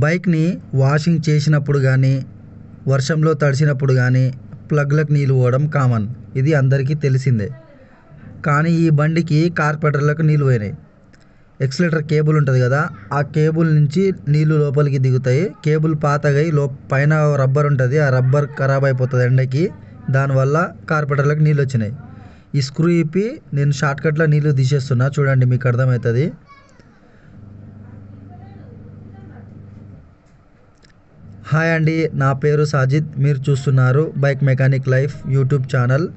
బైక్ని వాషింగ్ చేసినప్పుడు కానీ వర్షంలో తడిసినప్పుడు కానీ ప్లగ్లకు నీళ్ళు పోవడం కామన్, ఇది అందరికీ తెలిసిందే. కానీ ఈ బండికి కార్పెటర్లకు నీళ్ళు పోయినాయి. ఎక్సలేటర్ కేబుల్ ఉంటుంది కదా, ఆ కేబుల్ నుంచి నీళ్ళు లోపలికి దిగుతాయి. కేబుల్ పాతగై పైన రబ్బర్ ఉంటుంది, ఆ రబ్బర్ ఖరాబ్ అయిపోతుంది ఎండకి, దానివల్ల కార్పెటర్లకు నీళ్ళు వచ్చినాయి. ఈ స్క్రూ ఇప్పి నేను షార్ట్కట్లో నీళ్ళు తీసేస్తున్నా, చూడండి మీకు అర్థమవుతుంది. హాయ్ అండి, నా పేరు సాజిద్, మీరు చూస్తున్నారు bike mechanic life YouTube channel.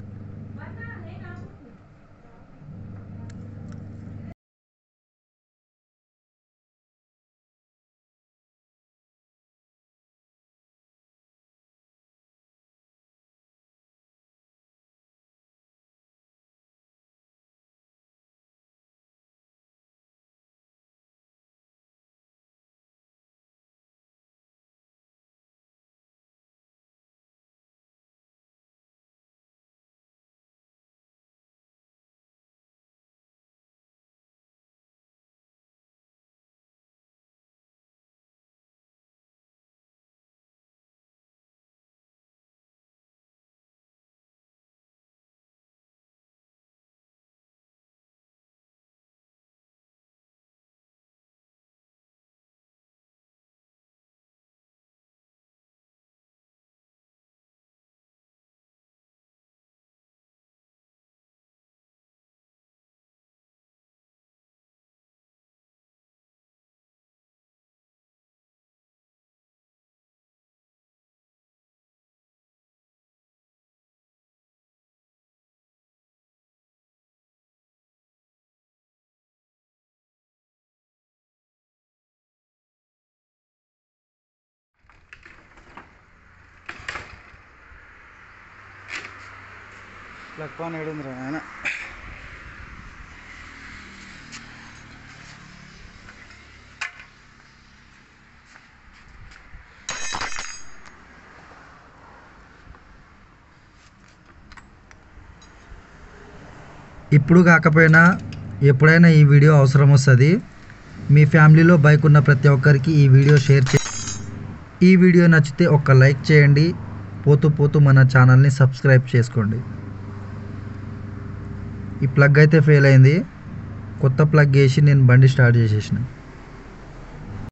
Plug పాన్ ఏడుందిరా ఆయన. ఇప్పుడు కాకపోయినా ఎప్పుడైనా ఈ వీడియో అవసరం వస్తుంది. మీ ఫ్యామిలీలో బైక్ ఉన్న ప్రతి ఒక్కరికి ఈ వీడియో షేర్ చేయండి. ఈ వీడియో నచ్చితే ఒక లైక్ చేయండి. పోతూ పోతూ మన ఛానల్ని సబ్స్క్రైబ్ చేసుకోండి. ఈ ప్లగ్ అయితే ఫెయిల్ అయింది, కొత్త ప్లగ్ వేసి నేను బండి స్టార్ట్ చేసేసిన.